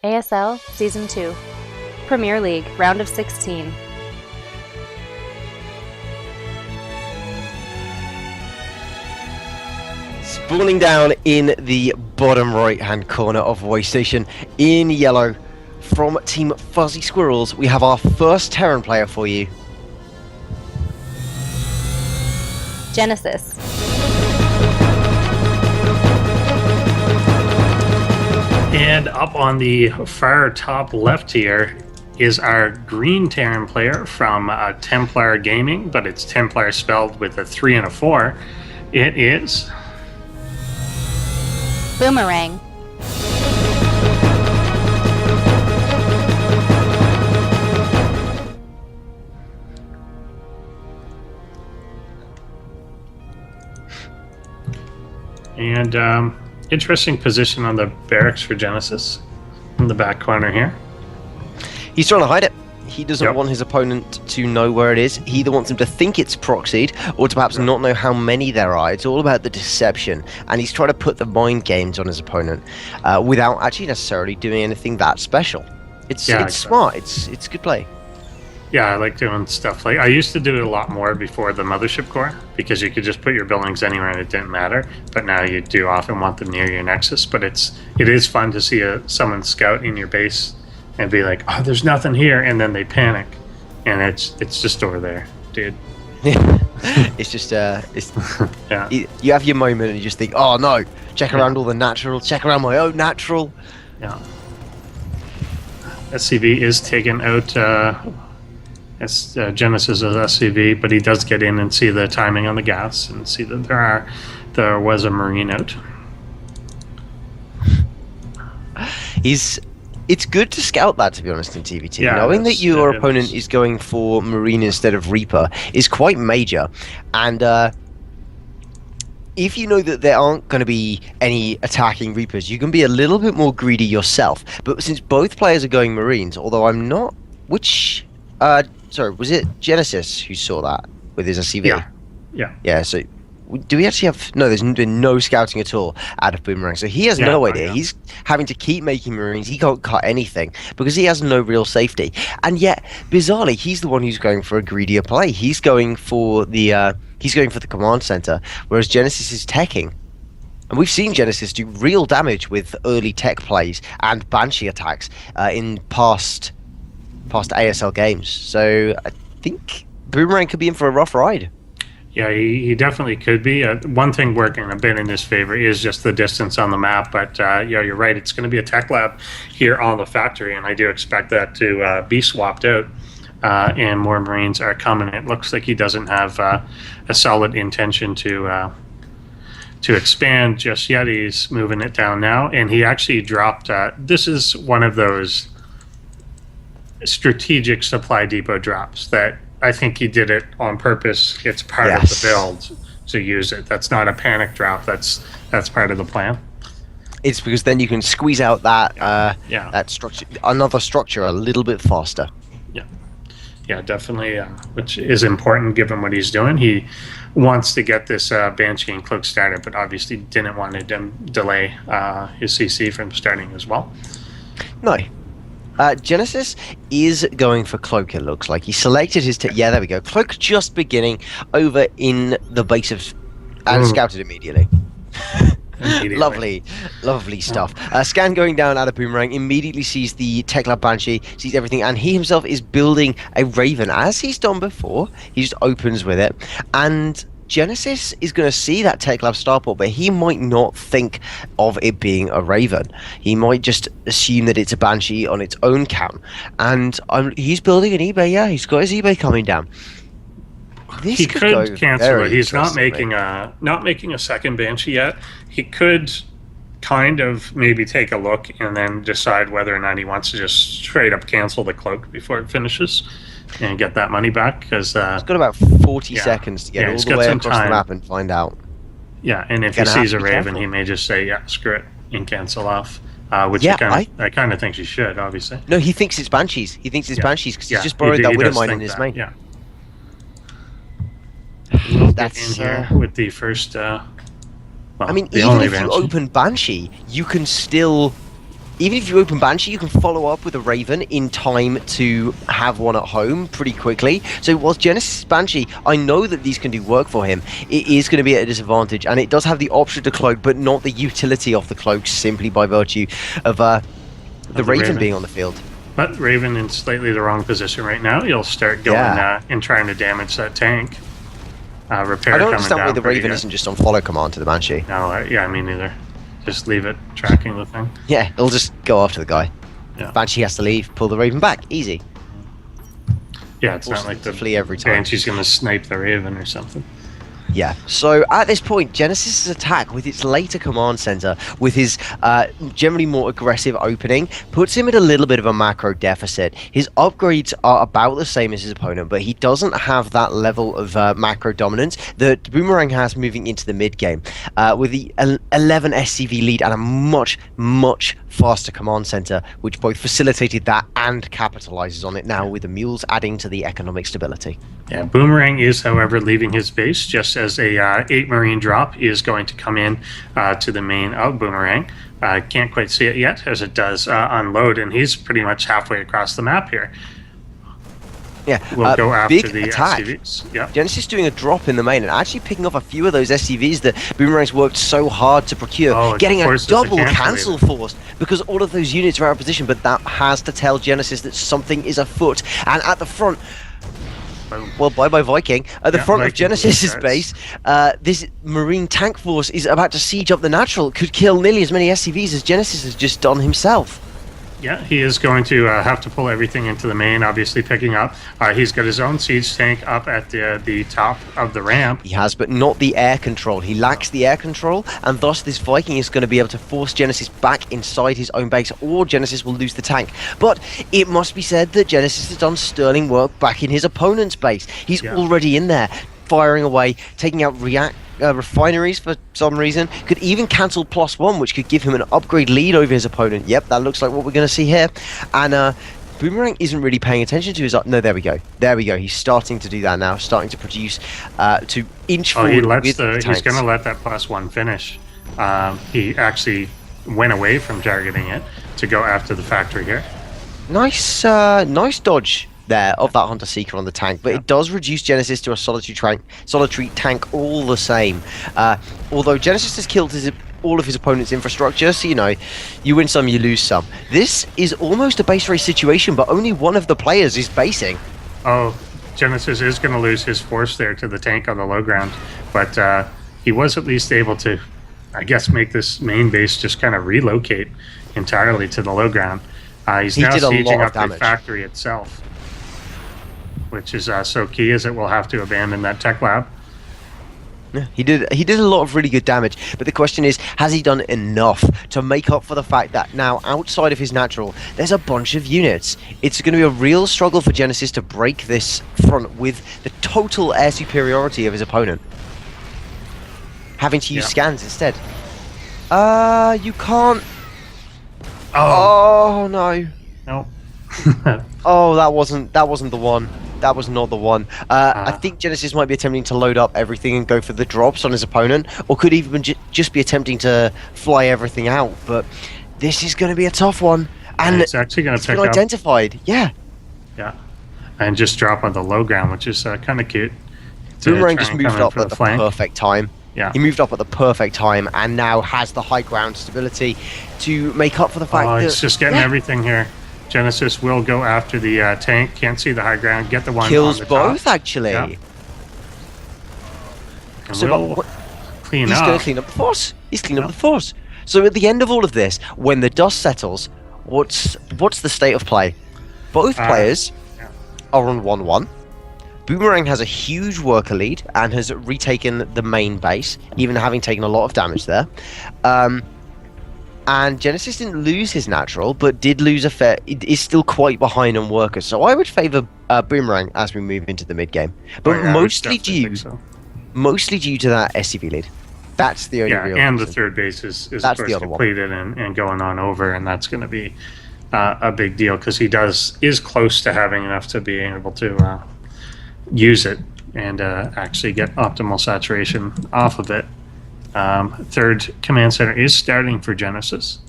ASL Season 2. Premier League, Round of 16. Spawning down in the bottom right-hand corner of Waystation, in yellow, from Team Fuzzy Squirrels, we have our first Terran player for you. Genesis. And up on the far top left here is our green Terran player from Templar Gaming, but it's Templar spelled with a 3 and a 4. It is Boomerang. And interesting position on the barracks for Genesis in the back corner here. He's trying to hide it. He doesn't Yep. want his opponent to know where it is. He either wants him to think it's proxied or to perhaps not know how many there are. It's all about the deception. And he's trying to put the mind games on his opponent without actually necessarily doing anything that special. It's Exactly. smart. It's good play. Yeah, I like doing stuff like I used to do it a lot more before the Mothership Core because you could just put your buildings anywhere and it didn't matter. But now you do often want them near your nexus. But it is fun to see someone scout in your base and be like, oh, there's nothing here, and then they panic, and it's just over there, dude. It's just it's Yeah. you have your moment and you just think, oh no, check around all the natural, check around my own natural. Yeah. SCV is taken out. Genesis is SCV, but he does get in and see the timing on the gas and see that there was a Marine out. It's good to scout that, to be honest, in TVT. Yeah, Knowing that your it opponent is. is going for Marine instead of Reaper is quite major. And if you know that there aren't going to be any attacking Reapers, you can be a little bit more greedy yourself. But since both players are going Marines, although I'm not... sorry, was it Genesis who saw that with his SCV? Yeah. Yeah, so do we actually have... No, there's been no scouting at all out of Boomerang, so he has no idea. Yeah. He's having to keep making Marines. He can't cut anything because he has no real safety. And yet, bizarrely, he's the one who's going for a greedier play. He's going for the command center, whereas Genesis is teching. And we've seen Genesis do real damage with early tech plays and Banshee attacks in past ASL games. So I think Boomerang could be in for a rough ride. Yeah, he definitely could be. One thing working a bit in his favor is just the distance on the map, but yeah, you're right. It's going to be a tech lab here on the factory, and I do expect that to be swapped out, and more Marines are coming. It looks like he doesn't have a solid intention to expand just yet. He's moving it down now, and he actually dropped... this is one of those strategic supply depot drops that I think he did it on purpose. It's part of the build to use it. That's not a panic drop. That's part of the plan. It's because then you can squeeze out that Yeah. that structure, another structure, a little bit faster. Yeah, definitely, which is important given what he's doing. He wants to get this Banshee and Cloak started, but obviously didn't want to delay his CC from starting as well. No. Genesis is going for Cloak, it looks like. He selected his... yeah, there we go. Cloak just beginning over in the base of... and scouted immediately. Lovely stuff. Scan going down out of Boomerang, immediately sees the Tech Lab Banshee, sees everything, and he himself is building a Raven. As he's done before, he just opens with it, and Genesis is going to see that Tech Lab starport, but he might not think of it being a Raven. He might just assume that it's a Banshee on its own count, and he's building an eBay. Yeah, he's got his eBay coming down. This He could could go cancel very it. He's not interestingly. making a second Banshee yet. He could kind of maybe take a look and then decide whether or not he wants to just straight up cancel the Cloak before it finishes and get that money back, because He's got about 40 seconds to get all he's the got way some across the time. map and find out. Yeah, and if he Gonna have sees to a be Raven, careful. he may just say, yeah, screw it, and cancel off. Which Yeah, I kind of think he should, obviously. No, he thinks it's Banshees. He thinks it's Yeah. Banshees because Yeah, he's just borrowed he that does Widowmine in think his that, main. Yeah. We'll That's, get in here with the first... well, I mean, the even only if you Banshee. open Banshee, you can still even if you open Banshee, you can follow up with a Raven in time to have one at home pretty quickly. So whilst Genesis Banshee, I know that these can do work for him, it is going to be at a disadvantage, and it does have the option to cloak, but not the utility of the cloak simply by virtue of the Raven being on the field. But Raven in slightly the wrong position right now. You'll start going and trying to damage that tank. Repair I don't coming understand down why the Raven good. isn't just on follow command to the Banshee. No, yeah, me neither. Just leave it tracking the thing. Yeah, it'll just go after the guy. Yeah. Banshee has to leave, pull the Raven back. Easy. Yeah, it's Force not like to the flee every time. Banshee's going to snipe the Raven or something. Yeah, so at this point, Genesis' attack with its later command center, with his generally more aggressive opening, puts him at a little bit of a macro deficit. His upgrades are about the same as his opponent, but he doesn't have that level of macro dominance that Boomerang has moving into the mid game, with the 11 SCV lead and a much, much faster command center, which both facilitated that and capitalizes on it now, with the mules adding to the economic stability. Yeah, Boomerang is, however, leaving his base just as a 8 Marine drop is going to come in to the main of Boomerang. Can't quite see it yet as it does unload, and he's pretty much halfway across the map here. Yeah, We'll go after big the attack. SCVs. Yeah. Genesis doing a drop in the main and actually picking off a few of those SCVs that Boomerang's worked so hard to procure, getting a double cancel force because all of those units are out of position, but that has to tell Genesis that something is afoot. And at the front, well, bye-bye Viking. At the front of Genesis' base, this Marine tank force is about to siege up the natural. Could kill nearly as many SCVs as Genesis has just done himself. Yeah, he is going to have to pull everything into the main, obviously picking up. He's got his own siege tank up at the top of the ramp. He has, but not the air control. He lacks the air control, and thus this Viking is going to be able to force Genesis back inside his own base, or Genesis will lose the tank. But it must be said that Genesis has done sterling work back in his opponent's base. He's already in there, firing away, taking out refineries for some reason, could even cancel +1, which could give him an upgrade lead over his opponent. Yep, that looks like what we're going to see here. And Boomerang isn't really paying attention to his... No, there we go. There we go. He's starting to do that now, starting to produce, to inch forward he lets with the he's tanks. going to let that +1 finish. He actually went away from targeting it to go after the factory here. Nice, nice dodge there of that Hunter Seeker on the tank, but it does reduce Genesis to a solitary tank all the same. Although Genesis has killed all of his opponent's infrastructure, so you know, you win some, you lose some. This is almost a base race situation, but only one of the players is basing. Oh, Genesis is going to lose his force there to the tank on the low ground, but he was at least able to, I guess, make this main base just kind of relocate entirely to the low ground. He's now sieging up the factory itself, which is so key, as it will have to abandon that tech lab. Yeah, he did a lot of really good damage, but the question is, has he done enough to make up for the fact that now outside of his natural there's a bunch of units? It's going to be a real struggle for Genesis to break this front with the total air superiority of his opponent, having to use scans instead. You can't. Oh no. No. Oh, that wasn't the one. That was not the one. I think Genesis might be attempting to load up everything and go for the drops on his opponent, or could even just be attempting to fly everything out. But this is going to be a tough one, and it's actually going to pick up. Identified, yeah, and just drop on the low ground, which is kind of cute. Boomerang just moved up at the perfect time. Yeah, he moved up at the perfect time, and now has the high ground stability to make up for the fact that he's just getting everything here. Genesis will go after the tank. Can't see the high ground. Get the one kills on the both top. Actually. Yeah. So clean he's up. going to clean up the force. He's cleaning up the force. So at the end of all of this, when the dust settles, what's the state of play? Both players are on 1-1. Boomerang has a huge worker lead and has retaken the main base, even having taken a lot of damage there. And Genesis didn't lose his natural, but did lose a fair... It is still quite behind on workers. So I would favour Boomerang as we move into the mid-game. But mostly due to that SCV lead. That's the only real and reason. the third base is of course completed and going on over, and that's going to be a big deal, because he is close to having enough to be able to use it and actually get optimal saturation off of it. Third command center is starting for Genesis.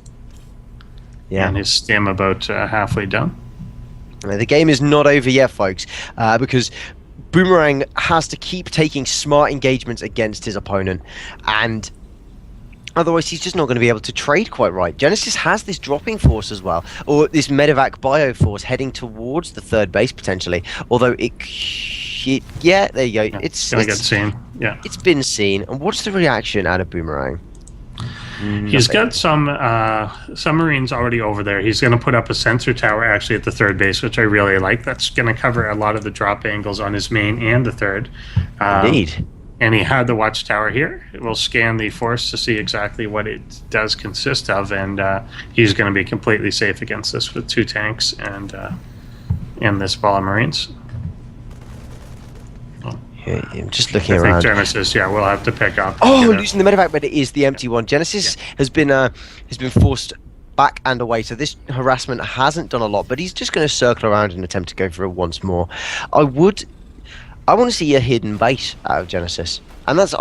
Yeah. And his stim about halfway done. The game is not over yet, folks, because Boomerang has to keep taking smart engagements against his opponent, and otherwise he's just not going to be able to trade quite right. Genesis has this dropping force as well, or this medevac bio force heading towards the third base potentially, although yeah, there you go. Yeah, It's gonna get seen. Yeah. It's been seen. And what's the reaction out of Boomerang? He's got some submarines already over there. He's going to put up a sensor tower actually at the third base, which I really like. That's going to cover a lot of the drop angles on his main and the third. Indeed. And he had the watchtower here. It will scan the force to see exactly what it does consist of, and he's going to be completely safe against this with 2 tanks and this ball of Marines. Yeah, I'm just looking I around. think Genesis, we'll have to pick up. Oh, losing the medevac, but it is the empty one. Genesis has been forced back and away, so this harassment hasn't done a lot. But he's just going to circle around and attempt to go for it once more. I want to see a hidden base out of Genesis, and that's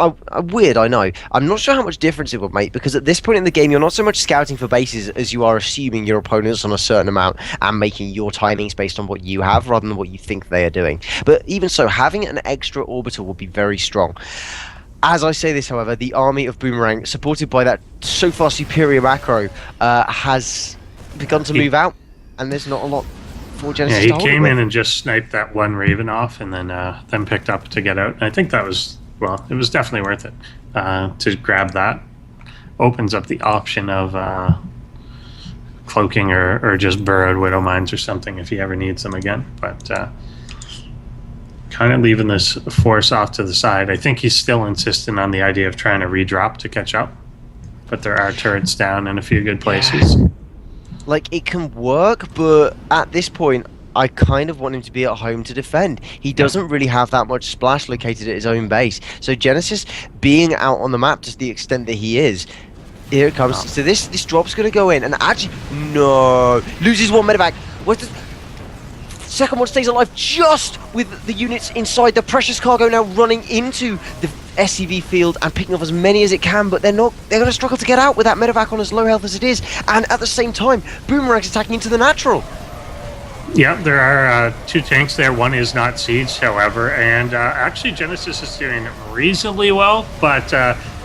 weird. I know. I'm not sure how much difference it would make, because at this point in the game, you're not so much scouting for bases as you are assuming your opponent's on a certain amount and making your timings based on what you have rather than what you think they are doing. But even so, having an extra orbital would be very strong. As I say this, however, the army of Boomerang, supported by that so far superior macro, has begun to move out, and there's not a lot for Genesis. Yeah, he came in and just sniped that one Raven off, and then picked up to get out. And I think that was, well, it was definitely worth it to grab that. Opens up the option of cloaking or just burrowed widow mines or something if he ever needs them again. But kind of leaving this force off to the side. I think he's still insistent on the idea of trying to redrop to catch up. But there are turrets down in a few good places. Like, it can work, but at this point, I kind of want him to be at home to defend. He doesn't really have that much splash located at his own base. So Genesis being out on the map to the extent that he is, here it comes. Oh. So this drop's going to go in, and actually, no, loses one medevac. What's the second one stays alive just with the units inside the precious cargo now running into the SCV field and picking off as many as it can, but they're going to struggle to get out with that medevac on as low health as it is, and at the same time Boomerang's attacking into the natural. Yeah, there are 2 tanks there. One is not sieged, however, and actually Genesis is doing reasonably well, but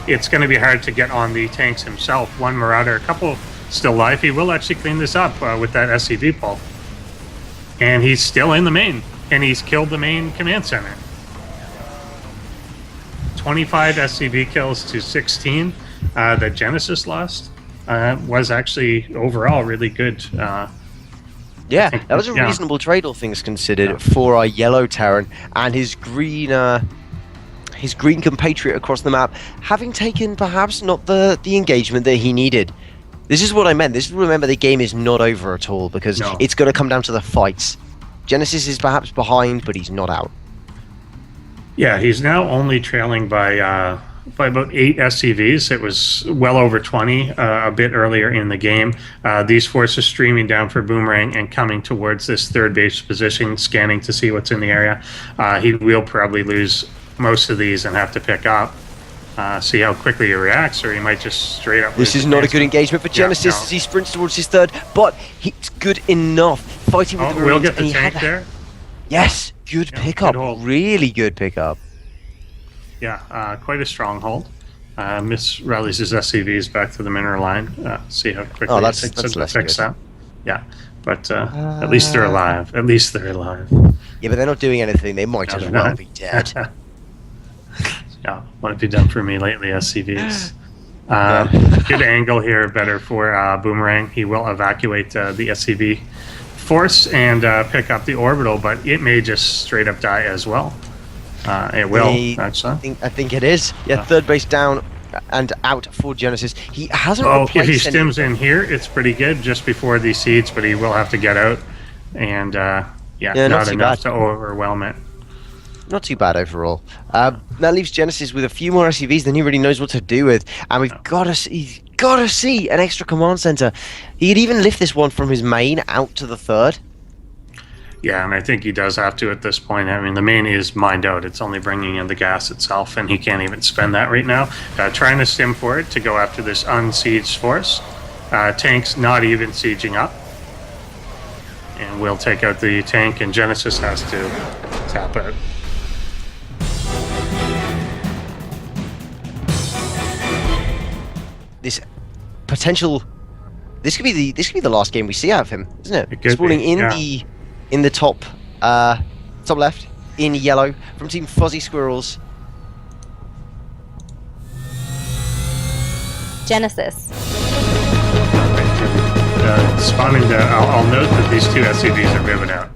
it's going to be hard to get on the tanks himself. One Marauder, a couple still alive. He will actually clean this up with that SCV pull, and he's still in the main, and he's killed the main command center. 25 SCV kills to 16 that Genesis lost was actually overall really good. Yeah, that was a reasonable trade, all things considered, for our yellow Terran and his green compatriot across the map, having taken perhaps not the engagement that he needed. This is what I meant. Remember, the game is not over at all, because it's going to come down to the fights. Genesis is perhaps behind, but he's not out. Yeah, he's now only trailing by about 8 SCVs. It was well over 20 a bit earlier in the game. These forces streaming down for Boomerang and coming towards this third base position, scanning to see what's in the area. He will probably lose most of these and have to pick up. See how quickly he reacts, or he might just straight up. This is not a good engagement for Genesis as he sprints towards his third, but it's good enough. Fighting with the Marines. We'll get the tank there. Yes, good pickup. Really good pickup. Yeah, quite a stronghold. Miss rallies his SCVs back to the mineral line. See how quickly it takes to fix that. Yeah, but at least they're alive. At least they're alive. Yeah, but they're not doing anything. They might as well be dead. Yeah, what have you done for me lately, SCVs? Good angle here, better for Boomerang. He will evacuate the SCV force and pick up the orbital, but it may just straight up die as well. It will, actually. I think it is. Yeah, third base down and out for Genesis. He hasn't replaced if he stims in here, it's pretty good just before these seeds, but he will have to get out. And, not enough to overwhelm it. Not too bad overall. That leaves Genesis with a few more SCVs than he really knows what to do with. And we've got to see an extra command center. He could even lift this one from his main out to the third. Yeah, and I think he does have to at this point. I mean, the main is mined out. It's only bringing in the gas itself, and he can't even spend that right now. Trying to stim for it to go after this unsieged force. Tank's not even sieging up. And we'll take out the tank, and Genesis has to tap out. This potential. This could be the last game we see out of him, isn't it? It could Spawning be, yeah. in the top left in yellow from Team Fuzzy Squirrels. Genesis. Spawning down. I'll note that these two SCVs are moving out.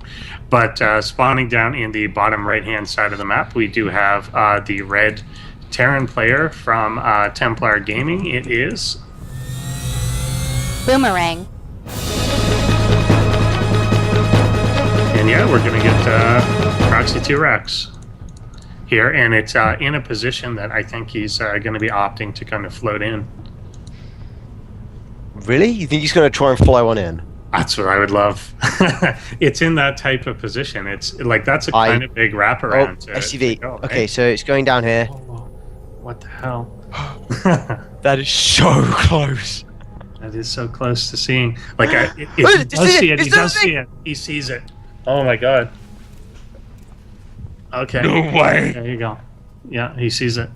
But spawning down in the bottom right-hand side of the map, we do have the red Terran player from Templar Gaming. It is Boomerang. And yeah, we're going to get Proxy 2 Rex here. And it's in a position that I think he's going to be opting to kind of float in. Really? You think he's going to try and fly one in? That's what I would love. It's in that type of position. It's like that's a kind of big wraparound. SUV. Go, right? Okay, so it's going down here. Oh, what the hell? That is so close. That is so close to seeing. Like, if he does see it, he does see it. He sees it. Oh my god. Okay. No way. There you go. Yeah, he sees it.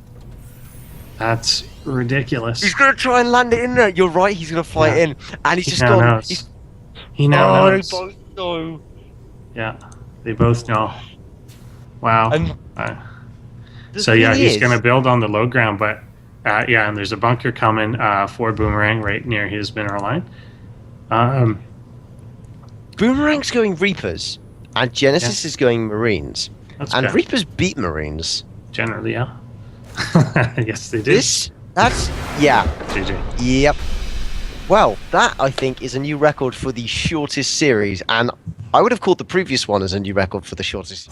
That's ridiculous. He's going to try and land it in there. You're right, he's going to fly it in. And he's just gone. Knows. He now knows. They both know. Yeah, they both know. Wow. And so yeah, he's going to build on the low ground, but yeah, and there's a bunker coming for Boomerang right near his mineral line. Boomerang's going Reapers, and Genesis is going Marines. That's and good. Reapers beat Marines. Generally, yeah. Yes, they do. Yeah. GG. Yep. Well, that, I think, is a new record for the shortest series, and I would have called the previous one as a new record for the shortest.